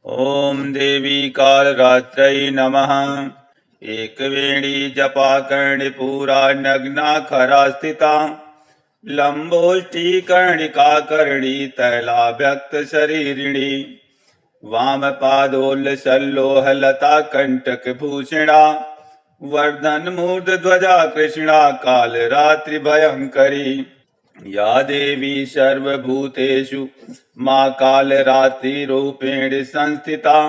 ॐ देवी कालरात्रै नमः। एकवेणी जपाकर्णिपूरा नग्नाखरा स्थिता लम्बोष्ठीकर्णिकाकर्णी तैलाभ्यक्तशरीरिणी वामपादोल्लसल्लोहलता कण्टकभूषणा वर्धनमूर्धध्वजा कृष्णा कालरात्रिभयङ्करी या देवी सर्वभूतेषु मा कालरात्रिरूपेण संस्थिता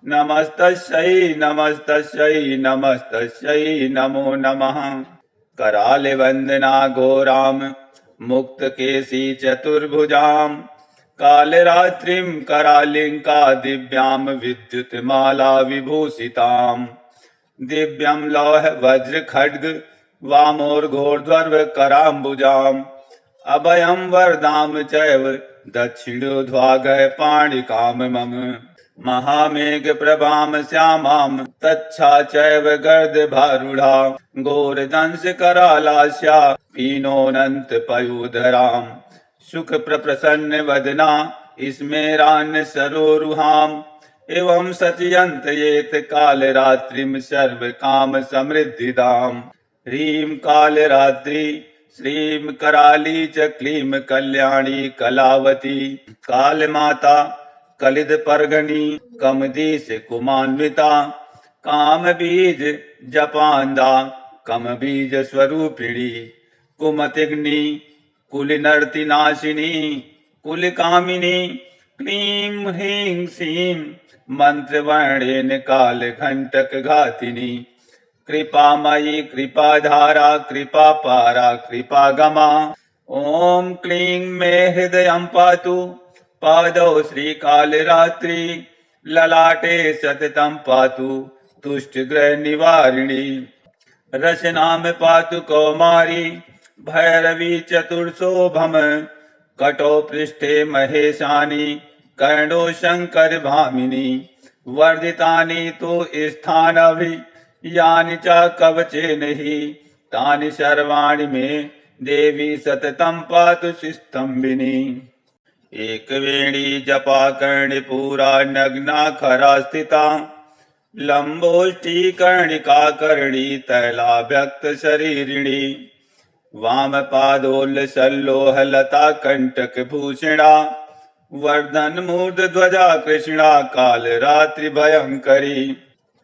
नमस्तस्यै नमस्तस्यै नमस्तस्यै नमो नमः। करालवन्दना घोरां मुक्तकेशी चतुर्भुजां कालरात्रिं करालिङ्का दिव्यां विद्युत्माला विभूषितां दिव्यं लौह वज्र खड्ग वामोर्घोर्ध्व कराम्बुजाम् अभयं वरदां चैव दक्षिणोर्ध्वाघ पाणिकां मम महामेघप्रभां श्यामां तच्छा चैव गर्दभारूढा घोरदंशकरालास्या पीनोऽनन्तपयोधरां सुखप्रसन्नवदना स्मेरान्यसरोरुहाम् एवं सचयन्तयेत कालरात्रिं सर्वकामसमृद्धिदाम्। ह्रीं कालरात्रि श्रीं कराली च क्लीं कल्याणी कलावती कालमाता कलिदपर्गणी कमदीश कुमान्विता कामबीज जपान्दा कमबीज स्वरूपिणी कुमतिग्नि कुलिनर्तिनाशिनी कुलकामिनी क्लीं ह्रीं श्रीं मंत्रवर्णेन कालघण्टकघातिनी कृपामयी कृपाधारा कृपापारा कृपागमा। ॐ क्लीं मे हृदयं पातु पादौ श्रीकालरात्रि ललाटे सततं पातु तुष्टग्रहनिवारिणी रचनां पातु कौमारी भैरवी चतुर्शोभम कटौ पृष्ठे महेशानी कर्णो शंकर भामिनी वर्धितानि तु स्थानभि यानि च कवचेन हि तानि सर्वाणि मे देवी सततं पातु स्तम्भिनी। एकवेणी जपाकर्णिपूरा नग्नाखरा स्थिता लम्बोष्ठीकर्णिकाकर्णी तैलाभ्यक्तशरीरिणी वामपादोल्लसल्लोहलता कण्टकभूषणा वर्धनमूर्धध्वजा कृष्णा कालरात्रिभयङ्करी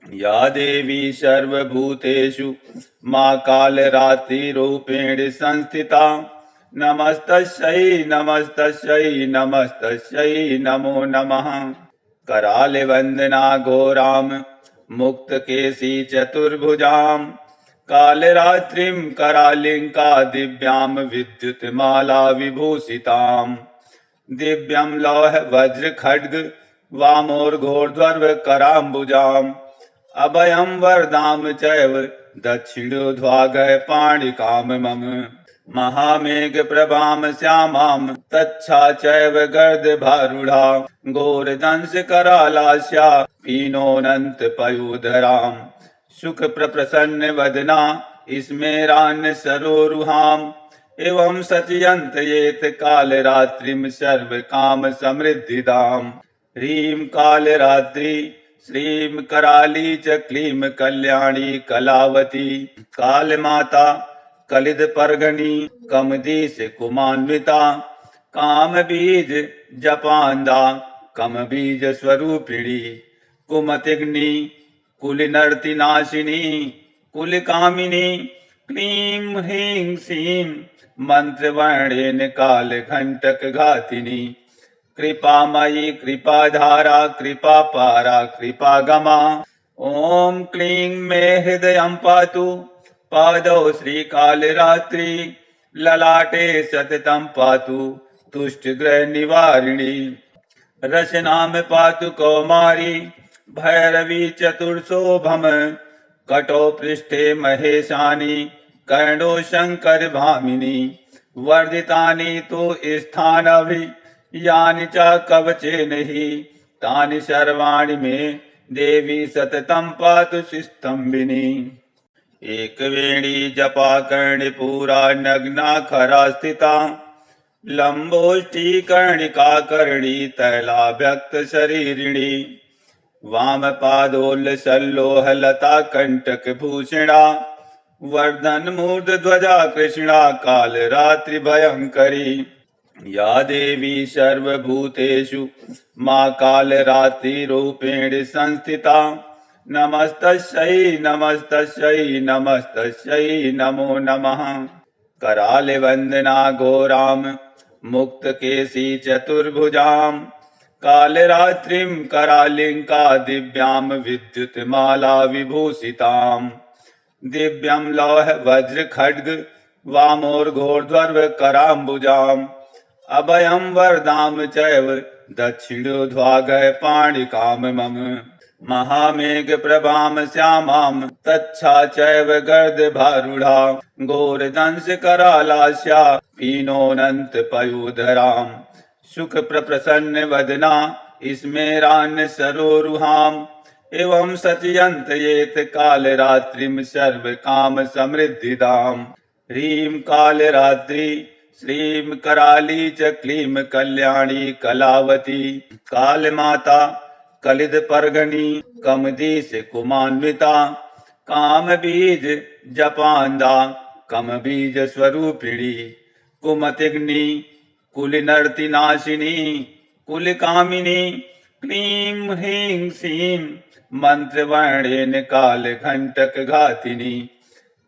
या देवी सर्वभूतेषु मा कालरात्रिरूपेण संस्थिता नमस्तस्यै नमस्तस्यै नमस्तस्यै नमो नमः। करालवन्दना घोरां मुक्तकेशी चतुर्भुजां कालरात्रिं करालिङ्का दिव्यां विद्युत्माला विभूषितां दिव्यं लौह वज्र खड्ग वामोर्घोर्ध्व कराम्बुजाम् अभयं वरदां चैव दक्षिणोर्ध्वाघ पाणिकां मम महामेघप्रभां श्यामां तच्छा चैव गर्दभारूढा घोरदंशकरालास्या पीनोऽनन्तपयोधरां सुखप्रसन्नवदना स्मेरान्यसरोरुहाम् एवं सचयन्तयेत कालरात्रिं सर्वकामसमृद्धिदाम्। ह्रीं कालरात्रि श्रीं कराली च क्लीं कल्याणी कलावती कालमाता कलिदपर्गणी कमदीश कुमान्विता कामबीज जपान्दा कमबीज स्वरूपिणी कुमतिग्नि कुलिनर्तिनाशिनी कुलकामिनी क्लीं ह्रीं श्रीं मंत्रवर्णेन कालघण्टकघातिनी कृपामयी कृपाधारा कृपापारा कृपागमा। ॐ क्लीं मे हृदयं पातु पादौ श्रीकालरात्रि ललाटे सततं पातु तुष्टग्रहनिवारिणी रचनां पातु कौमारी भैरवी चतुर्शोभम कटौ पृष्ठे महेशानी कर्णो शंकर भामिनी वर्धितानि तु स्थानभि यानि च कवचेन हि तानि सर्वाणि मे देवी सततं पातु स्तम्भिनी। एकवेणी जपाकर्णिपूरा नग्नाखरा स्थिता लम्बोष्ठीकर्णिकाकर्णी तैलाभ्यक्तशरीरिणी वामपादोल्लसल्लोहलता कण्टकभूषणा वर्धन मूर्धध्वजा कृष्णा कालरात्रिभयङ्करी या देवी सर्वभूतेषु मा कालरात्रिरूपेण संस्थिता नमस्तस्यै नमस्तस्यै नमस्तस्यै नमो नमः। कराले वंदना घोराम मुक्तकेशी चतुर्भुजां कालरात्रिं करालिंका दिव्यां विद्युतमाला विभूषितां दिव्यं लौह वज्र खड्ग वामोर्घोर्ध्व कराम्बुजाम् अभयं वरदां चैव दक्षिणोर्ध्वागः पाणिकां मम महामेघ प्रभां श्यामां तच्छा चैव गर्दभारूढा घोरदंश करालास्या पीनोऽनन्त पयोधरां सुख प्रसन्न वदना स्मेरान् सरोरुहाम् एवं सचयन्तयेत कालरात्रिं सर्वकाम समृद्धिदाम् ह्रीं कालरात्रि श्रीं कराली च क्लीं कल्याणी कलावती कालमाता कलिद पर्गणी कमदीश कुमान्विता काम बीज जपान्दा कम बीज स्वरूपिणी कुमतिग्नि कुलिनर्तिनाशिनी कुलकामिनी क्लीं ह्रीं श्रीं मंत्रवर्णेन काल घंटक घातिनी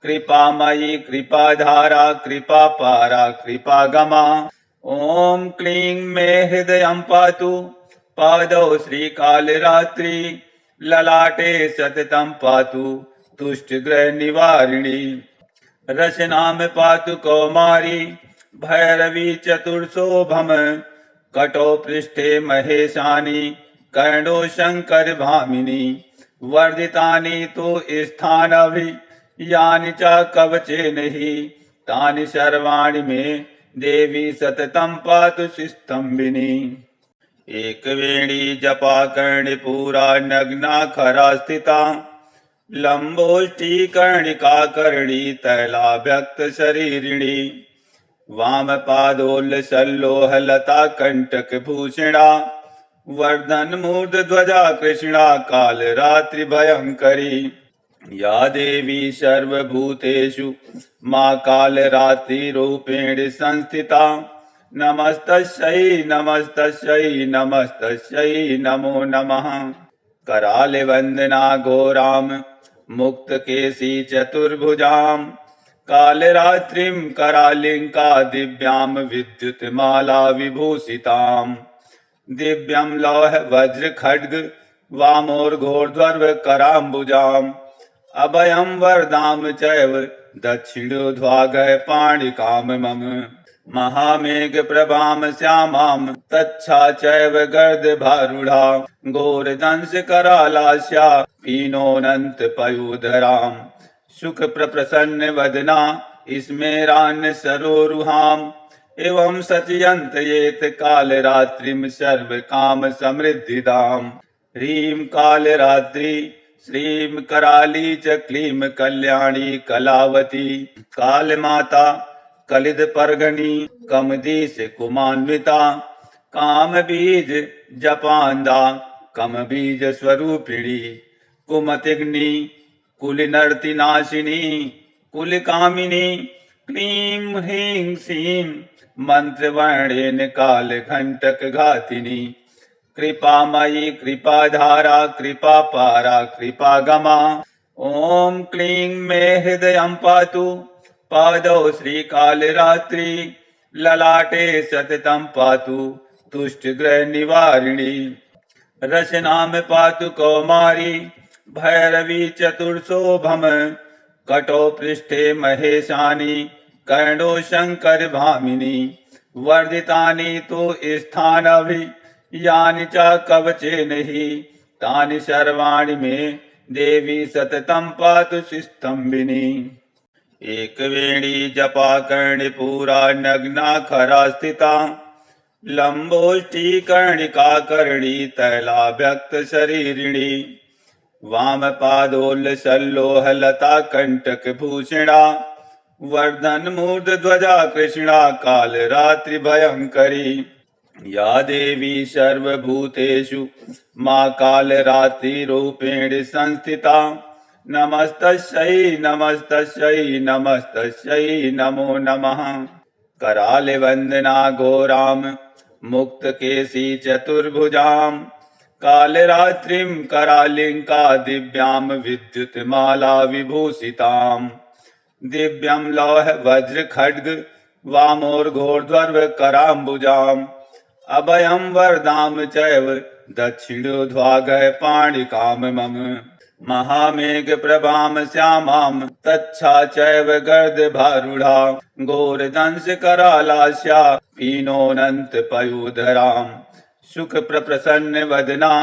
कृपामयी कृपाधारा कृपापारा कृपागमा ओम क्लीं मे हृदयं पातु पादौ श्रीकालरात्रि ललाटे सततं पातु तुष्टग्रह निवारिणी रचनां पातु कौमारी भैरवी चतुर्शोभम कटो पृष्ठे महेशानी कर्णो शंकर भामिनी वर्धितानि तु स्थानभि यानि च कवचे नहि तानि सर्वाणि मे देवी सततं पातु स्तंभिनी एकवेणी जपा कर्णिपूरा नग्ना खरा स्थिता लंबोष्ठी कर्णिका कर्णी तैला व्यक्त शरीरिणी वामपादोल्लसल्लोहलता कण्टकभूषणा वर्धन मूर्धध्वजा कृष्णा कालरात्रिभयङ्करी या देवी सर्वभूतेषु मा कालरात्रिरूपेण संस्थिता नमस्तस्यै नमस्तस्यै नमस्तस्यै नमो नमः। कराले वंदना घोरां मुक्तकेशी चतुर्भुजां कालरात्रिं करालिंका दिव्यां विद्युतमाला विभूषितां दिव्यं लौह वज्र खड्ग वामोर्घोर्ध्व कराम्बुजाम् अभयं वरदां चैव दक्षिणोर्ध्वागः पाणिकां मम महामेघ प्रभां श्यामां तच्छा चैव गर्दभारूढा घोरदंश करालास्या पीनोऽनन्त पयोधरां सुख प्रसन्न वदना स्मेरान् सरोरुहाम् एवं सचयन्तयेत कालरात्रिं सर्वकाम समृद्धिदाम् ह्रीं कालरात्रि श्रीं कराली च क्लीं कल्याणी कलावती कालमाता कलिद पर्गणी कमदीश कुमान्विता काम बीज जपान्दा कम बीज स्वरूपिणी कुमतिग्नि कुलिनर्तिनाशिनी कुलकामिनी क्लीं ह्रीं श्रीं मंत्रवर्णेन काल घंटक घातिनी कृपामयी कृपाधारा कृपापारा कृपागमा ओम क्लीं मे हृदयं पातु पादौ श्रीकालरात्रि ललाटे सततं पातु तुष्टग्रह निवारिणी रचनां पातु कौमारी भैरवी चतुर्शोभम कटो पृष्ठे महेशानी कर्णो शंकर भामिनी वर्धितानि तु स्थानभि यानि च कवचे नहि तानि सर्वाणि मे देवी सततं पातु स्तंभिनी एकवेणी जपा कर्णिपूरा नग्ना खरा स्थिता लंबोष्ठी कर्णिका कर्णी तैला व्यक्त शरीरिणी वामपादोल्लसल्लोहलता कण्टकभूषणा वर्धन मूर्धध्वजा कृष्णा कालरात्रिभयङ्करी या देवी सर्वभूतेषु मा कालरात्रिरूपेण संस्थिता नमस्तस्यै नमस्तस्यै नमस्तस्यै नमो नमः। कराले वंदना घोराम मुक्तकेशी चतुर्भुजां कालरात्रिं करालिंका दिव्यां विद्युतमाला विभूषिताम् दिव्यं लौह वज्र खड्ग वामोर्घोर्ध्व कराम्बुजाम् अभयं वरदां चैव दक्षिणोर्ध्वाघ पाणिकां मम महामेघ प्रभां श्यामां तच्छा चैव गर्दभारूढा घोरदंश करालास्या पीनोऽनन्त पयोधरां सुख प्रसन्न वदना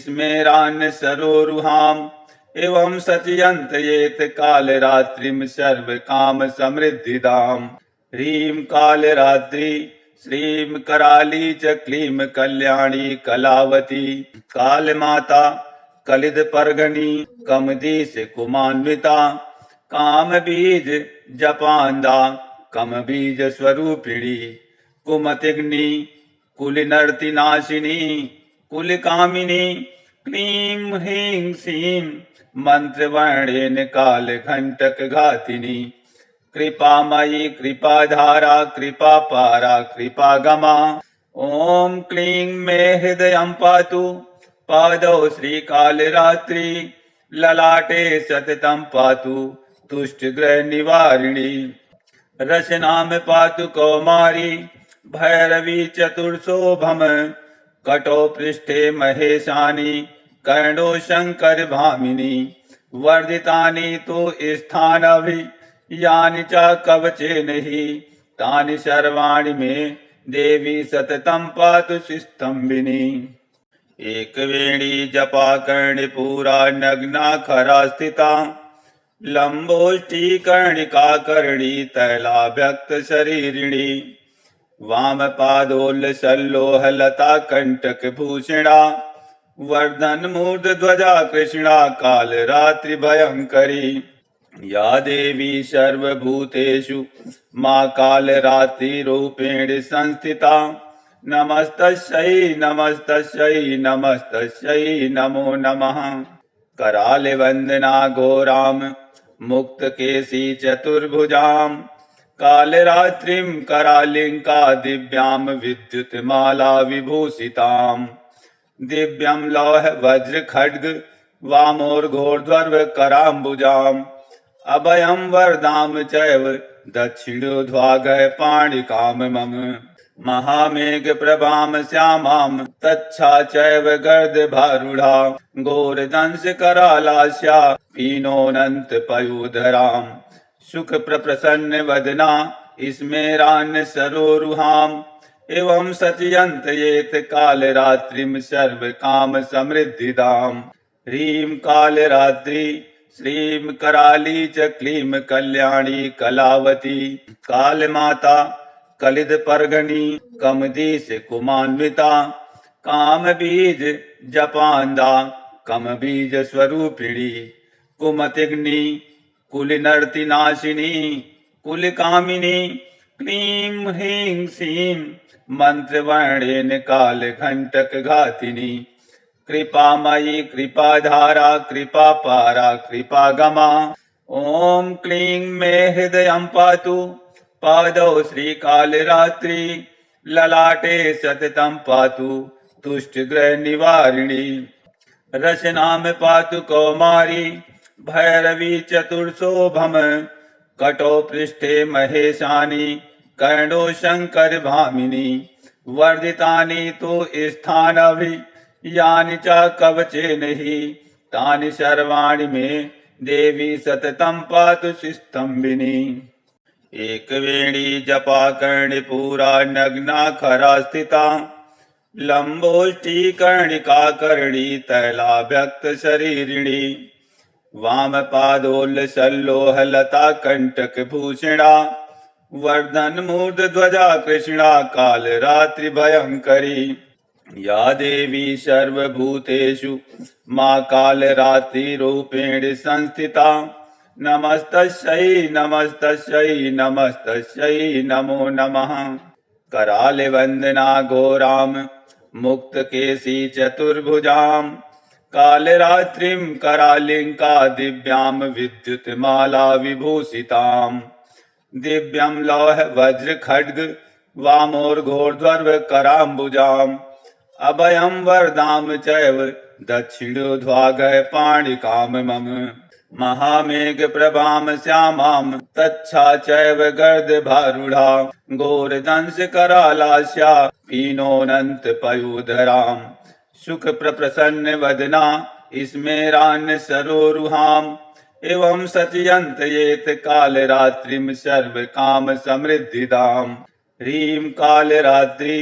स्मेरान् सरोरुहाम् एवं सचयन्तयेत कालरात्रिं सर्वकाम समृद्धिदाम् ह्रीं कालरात्रि श्रीं कराली च क्लीं कल्याणी कलावती कालमाता कलिद परगणी कमदीश कुमान्विता काम बीज जपांदा कम बीज स्वरूपिणी कुमतिग्नि कुलिनर्ति नाशिनी कुलकामिनी क्लीं ह्रीं श्रीं मंत्रवर्णेन कालघंटक घातिनी कृपामयी कृपाधारा कृपापारा कृपागमा ओम क्लीं मे हृदयं पातु पादौ श्रीकालरात्रि ललाटे सततं पातु तुष्टग्रह निवारिणी रचनां पातु कौमारी भैरवी चतुर्शोभम कटो पृष्ठे महेशानी कर्णो शंकर भामिनी वर्धितानि तो स्थानभि यानि च कवचे नहीं तानि सर्वाणि मे देवी सततं पातु स्तंभिनी एक वेणी जपा कर्णिपूरा नग्ना खरा स्थिता लंबोष्ठी कर्णिका कर्णी तैला व्यक्त शरीरिणी वाम पादोल सल्लोह लता कंटक भूषणा वर्धन मूर्ध ध्वजा कृष्णा काल रात्रि भयंकरी या देवी सर्वभूतेषु मा कालरात्रिरूपेण संस्थिता नमस्तस्यै नमस्तस्यै नमस्तस्यै नमो नमः। कराले वंदना घोराम मुक्तकेशी चतुर्भुजां कालरात्रिं करालिंका दिव्यां विद्युतमाला विभूषिताम् दिव्यं लौह वज्र खड्ग वामोर्घोर्ध्व कराम्बुजाम् अभयं वरदां चैव दक्षिणोर्ध्वाघ पाणिकां मम महामेघ प्रभां श्यामां तच्छा चैव गर्दभारूढा घोरदंश करालास्या पीनोऽनन्त पयोधरां सुख प्रसन्न वदना स्मेरान् सरोरुहाम् एवं सचयन्तयेत कालरात्रिं सर्वकाम समृद्धिदाम् ह्रीं कालरात्रि श्रीं कराली च क्लीं कल्याणी कलावती कालमाता कलिद परगणी कमदीश कुमान्विता काम बीज जपांदा कम बीज स्वरूपिणी कुमतिग्नि कुलिनर्ति नाशिनी कुलकामिनी क्लीं ह्रीं श्रीं मंत्रवर्णेन कालघंटक घातिनी कृपामयी कृपाधारा कृपापारा कृपागमा ओम क्लीं मे हृदयं पातु पादौ श्रीकालरात्रि ललाटे सततं पातु तुष्टग्रह निवारिणी रचनां पातु कौमारी भैरवी चतुर्शोभम कटो पृष्ठे महेशानी कर्णो शंकर भामिनी वर्धितानि तो स्थानभि यानि च कवचे नहीं तानि सर्वाणि मे देवी सततं पातु स्तंभिनी एक वेणी जपा कर्णिपूरा नग्ना खरा स्थिता लंबोष्ठी कर्णिका कर्णी तैला व्यक्त शरीरिणी वाम पादोल सल्लोह लता कंटक भूषणा वर्धन मूर्ध ध्वजा कृष्णा काल रात्रि भयंकरी या देवी सर्वभूतेषु मा कालरात्रिरूपेण संस्थिता नमस्तस्यै नमस्तस्यै नमस्तस्यै नमो नमः। कराले वंदना घोराम मुक्तकेशी चतुर्भुजाम् कालरात्रिं करालिंका दिव्याम विद्युतमाला विभूषिताम् दिव्यं लौह वज्र खड्ग वामोर्घोर्ध्वर्व कराम्बुजाम् अभयं वरदाम चैव दक्षिणोर्ध्वाघ पाणिकाम मम महामेघ प्रभाम श्यामां तच्छा चैव गर्दभारूढा घोरदंश करालास्या पीनोऽनन्त पयोधराम् सुख प्रसन्न वदना स्मेरान् सरोरुहाम् एवं सचयन्त येत कालरात्रिं सर्वकाम समृद्धिदाम् ह्रीं कालरात्रि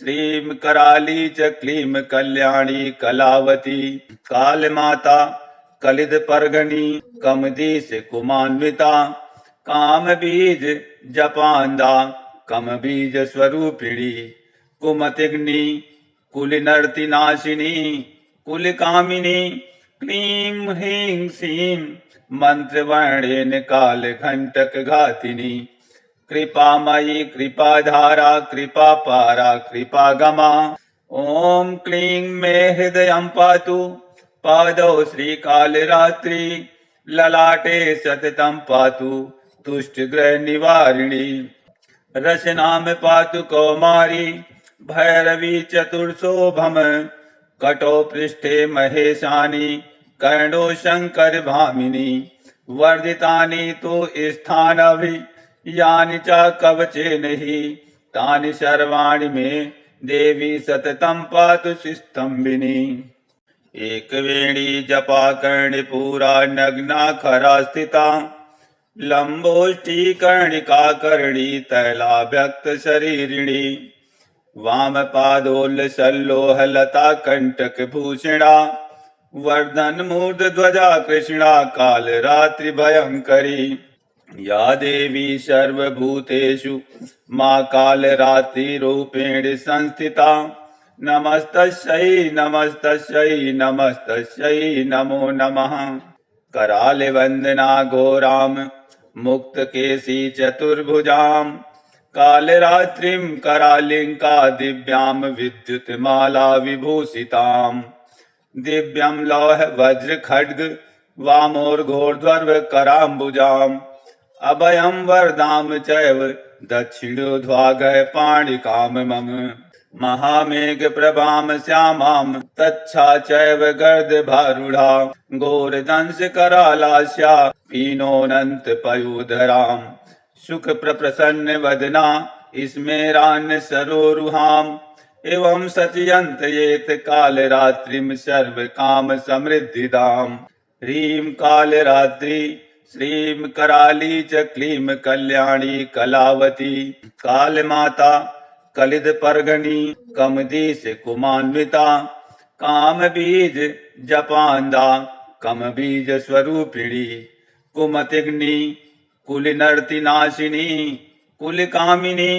श्रीं कराली च क्लीं कल्याणी कलावती कालमाता कलिद परगणी कमदीश कुमान्विता काम बीज जपांदा कम बीज स्वरूपिणी कुमतिग्नि कुल नर्ति नाशिनी कुल कामिनी क्लीं ह्रीं श्रीं मंत्रवर्णेन काल घंटक घातिनी कृपामयी कृपाधारा कृपापारा कृपागमा ओम क्लीं मे हृदयं पातु पादौ श्रीकालरात्रि ललाटे सततं पातु तुष्टग्रह निवारिणी रचनां पातु कौमारी भैरवी चतुर्शोभम कटो पृष्ठे महेशानी कर्णो शंकर भामिनी वर्धितानि तु स्थानभि यानि च कवचेन हि तानि सर्वाणि मे देवी सततं पातु स्तंभिनी एकवेणी जपा कर्णिपूरा नग्ना खरा स्थिता लंबोष्ठी कर्णिका कर्णी तैलाभ्यक्त शरीरिणी वाम पादोल सल्लोह लता कंटक भूषणा वर्धन मूर्ध ध्वजा कृष्णा काल रात्रि भयंकरी या देवी सर्वभूतेषु मां काल रात्रि रूपेण संस्थिता नमस्तस्यै नमस्तस्यै नमस्तस्यै नमो नमः कराले वंदना घोराम मुक्तकेशी चतुर्भुजाम् कालरात्रिं करालिंका दिव्याम विद्युतमाला विभूषिताम् दिव्यं लौह वज्र खड्ग वामोर्घोर्ध्वर्व कराम्बुजाम् अभयं वरदाम चैव दक्षिणोर्ध्वाघ पाणिकाम मम महामेघ प्रभाम श्यामां तच्छा चैव गर्दभारूढा घोरदंश करालास्या पीनोऽनन्त पयोधराम् सुख प्रसन्न वदना स्मेरान् सरोरुहाम् एवं सचयन्त येत कालरात्रिं सर्वकाम समृद्धिदाम् ह्रीं कालरात्रि श्रीं कराली च क्लीं कल्याणी कलावती कालमाता कलिद परगणी कमदीश कुमान्विता काम बीज जपांदा कम बीज स्वरूपिणी कुमतिग्नि कुल नर्ति नाशिनी कुल कामिनी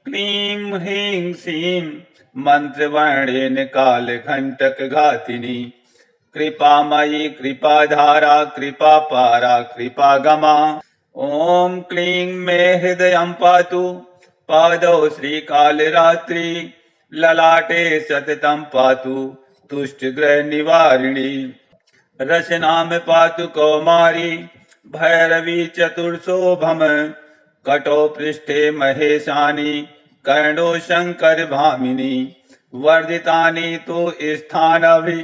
क्लीं ह्रीं श्रीं मंत्रवर्णेन काल घंटक घातिनी कृपामयी कृपाधारा कृपापारा कृपागमा ओम क्लीं मे हृदयं पातु पादौ श्रीकालरात्रि ललाटे सततं पातु तुष्टग्रह निवारिणी रचनां पातु कौमारी भैरवी चतुर्शोभम कटो पृष्ठे महेशानी कर्णो शंकर भामिनी वर्धितानि तु स्थानभि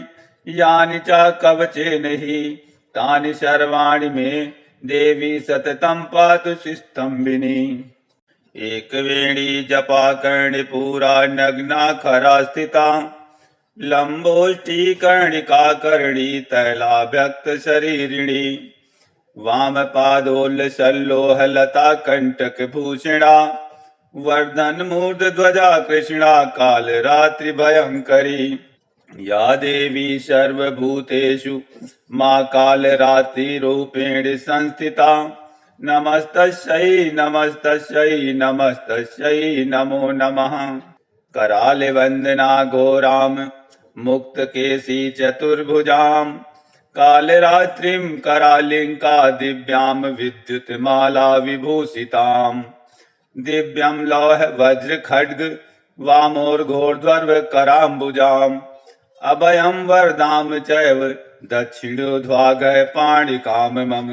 यानि च कवचेन हि तानि सर्वाणि मे देवी सततं पातु स्तंभिनी एकवेणी जपा कर्णिपूरा नग्ना खरा स्थिता लंबोष्ठी कर्णिका कर्णी तैलाभ्यक्त शरीरिणी वाम पादोल सल्लोह लता कंटक भूषणा वर्धन मूर्ध ध्वजा कृष्णा काल रात्रि भयंकरी या देवी सर्वभूतेषु मां काल रात्रि रूपेण संस्थिता नमस्तस्यै नमस्तस्यै नमस्तस्यै नमो नमः कराले वंदना घोराम मुक्तकेशी चतुर्भुजाम् कालरात्रिं करालिंका दिव्याम विद्युतमाला विभूषिताम् दिव्यं लौह वज्र खड्ग वामोर्घोर्ध्व कराम्बुजाम् अभयं वरदां चैव दक्षिणोर्ध्वाघ पाणिकां मम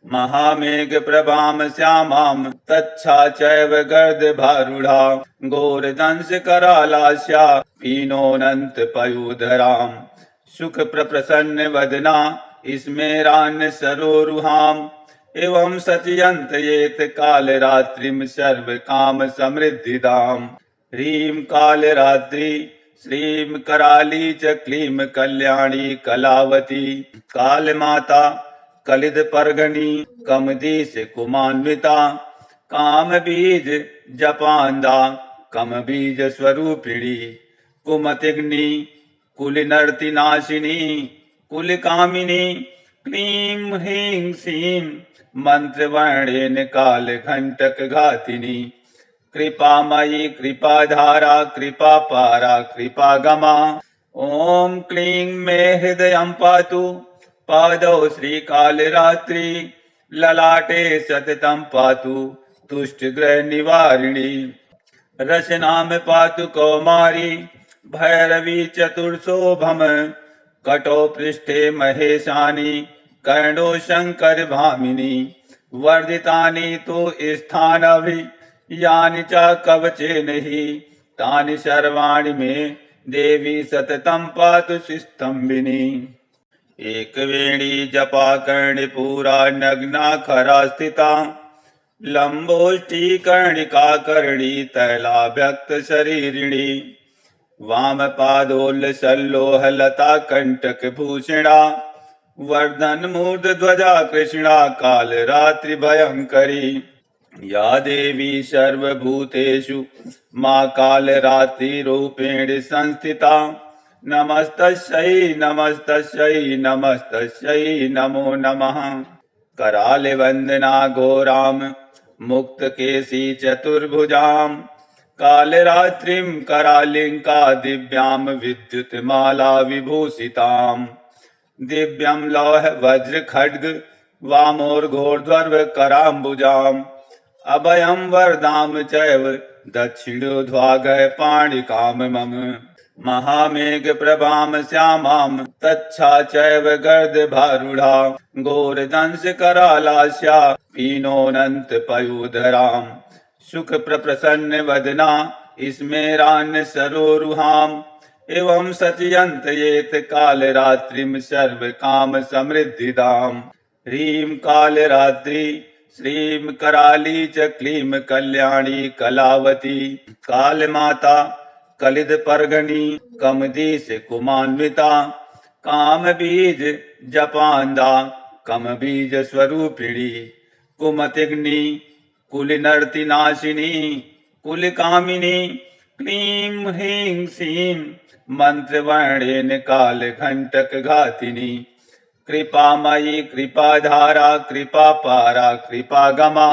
महामेघ प्रभां श्यामां तच्छा चैव गर्दभारूढा घोरदंश करालास्या पीनोऽनन्त पयोधराम् सुख प्रसन्न वदना स्मेरान् सरोरुहाम् एवं सचयन्तयेत कालरात्रिं सर्व काम समृद्धिदाम् ह्रीं कालरात्रि श्रीं कराली च क्लीं कल्याणी कलावती कालमाता कलिद पर्गणी कमदीश कुमान्विता काम बीज जपान्दा कम बीज स्वरूपिणी कुमतिग्नि कुलनर्ति नाशिनी कुल कामिनी क्लीं ह्रीं श्रीं मंत्रवर्णेन काल घंटक घातिनी कृपामयी कृपाधारा कृपापारा कृपागमा ओम क्लीं मे हृदयं पातु पादौ श्रीकालरात्रि ललाटे सततं पातु तुष्टग्रह निवारिणी रचनां पातु कौमारी भैरवी चतुर्शोभम कटो पृष्ठे महेशानी कर्णो शंकर भामिनी वर्धितानि तु स्थानभि यानि च कवचे नहि तानि सर्वाणि मे देवी सततं पातु स्तंभिनी एकवेणी जपा कर्णिपूरा नग्ना खरा स्थिता लंबोष्ठी कर्णिका कर्णी तैला व्यक्त शरीरिणी वाम पादोल्लसल्लोह लता कंटक भूषणा वर्धन मूर्ध ध्वजा कृष्णा काल रात्रि भयंकरी या देवी सर्वभूतेषु मां काल रात्रि रूपेण संस्थिता नमस्तस्यै नमस्तस्यै नमस्तस्यै नमो नमः कराले वंदना घोराम मुक्त केसी चतुर्भुजाम कालरात्रिं करालिंका दिव्यां विद्युतमाला विभूषिताम् दिव्यं लौह वज्र खड्ग वामोर्घोर्ध्व कराम्बुजाम् अभयं वरदां चैव दक्षिणोर्ध्वाघ पाणिकां मम महामेघ प्रभां श्यामां तच्छा चैव गर्दभारूढा घोरदंश करालास्या पीनोऽनन्त पयोधराम् सुख प्रसन्न वदना स्मेरान् सरोरुहाम् एवं सचयन्तयेत कालरात्रिं सर्व काम समृद्धिदाम् ह्रीं कालरात्रि श्रीं कराली च क्लीं कल्याणी कलावती कालमाता कलिद पर्गणी कमदीश कुमान्विता काम बीज जपान्दा कम बीज स्वरूपिणी कुमतिग्नि कुलनर्ति नाशिनी कुल कामिनी क्लीं ह्रीं श्रीं मंत्रवर्णेन काल घंटक घातिनी कृपामयी कृपाधारा कृपापारा कृपागमा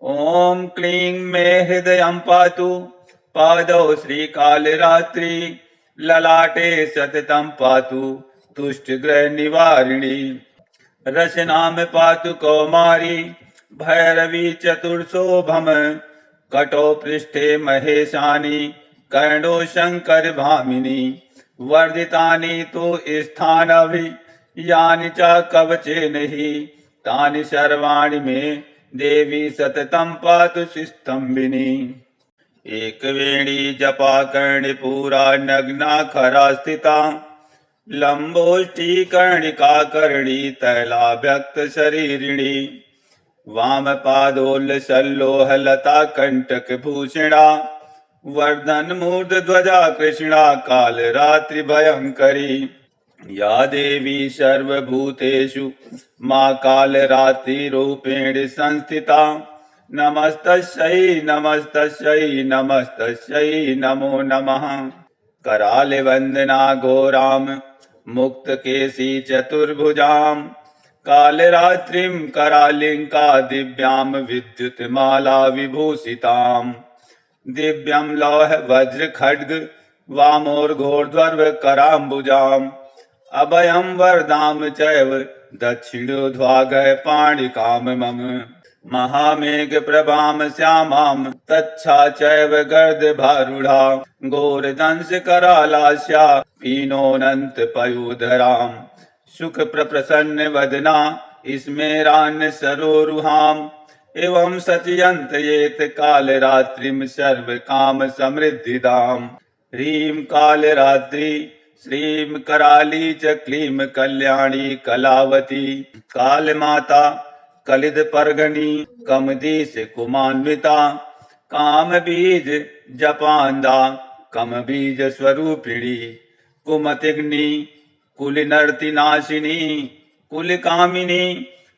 ओम क्लीं मे हृदयं पातु पादौ श्रीकालरात्रि ललाटे सततं पातु तुष्टग्रह निवारिणी रचनां पातु कौमारी भैरवी चतुर्शोभम कटो पृष्ठे महेशानी कर्णो शंकर भामिनी वर्धितानि तु स्थानभि यानि च कवचे नहि तानि सर्वाणि मे देवी सततं पातु स्तंभिनी एकवेणी जपा कर्णिपूरा नग्ना खरा स्थिता लंबोष्ठी कर्णिका कर्णी तैला व्यक्त शरीरिणी वाम पादोल्लसल्लोह लता कंटक भूषणा वर्धन मूर्ध ध्वजा कृष्णा काल रात्रि भयंकरी या देवी सर्वभूतेषु मां काल रात्रि रूपेण संस्थिता नमस्तस्यै नमस्तस्यै नमस्तस्यै नमो नमः कराले वंदना घोराम मुक्त केसी चतुर्भुजाम कालरात्रिं करालिंका दिव्यां विद्युतमाला विभूषिताम् दिव्यं लौह वज्र खड्ग वामोर्घोर्ध्व कराम्बुजाम् अभयं वरदां चैव दक्षिणोर्ध्वाघ पाणिकां मम महामेघ प्रभाम श्यामां तच्छा चैव गर्दभारूढा घोरदंश करालास्या पीनोऽनन्त पयूधराम् सुख प्रसन्न वदना स्मेरान् सरोरुहाम् एवं सचयन्तयेत कालरात्रिं सर्व काम समृद्धिदाम् ह्रीं कालरात्रि श्रीं कराली च क्लीं कल्याणी कलावती कालमाता कलिद परगणी कमदीश कुमान्विता काम बीज जपांदा कम बीज स्वरूपिणी कुमतिग्नि कुलिनर्ति नाशिनी कुल कामिनी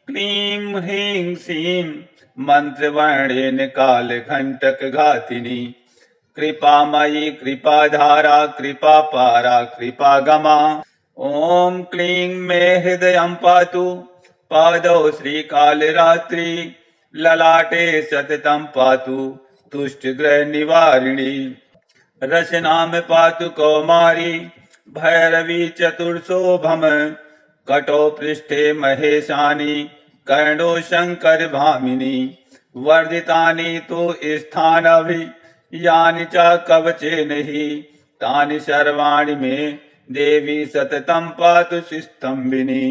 क्लीं ह्रीं श्रीं मंत्रवर्णेन काल घंटक घातिनी कृपामयी कृपाधारा कृपापारा कृपागमा ओम क्लीं मे हृदयं पातु पादौ श्रीकालरात्रि ललाटे सततं पातु तुष्टग्रह निवारिणी रचनाम पातु कौमारी भैरवी चतुर्शोभम कटो पृष्ठे महेशानी कर्णो शंकर भामिनी वर्धितानि तो स्थानभि यानि च कवचे नहि तानि सर्वाणि मे देवी सततं पातु स्तंभिनी।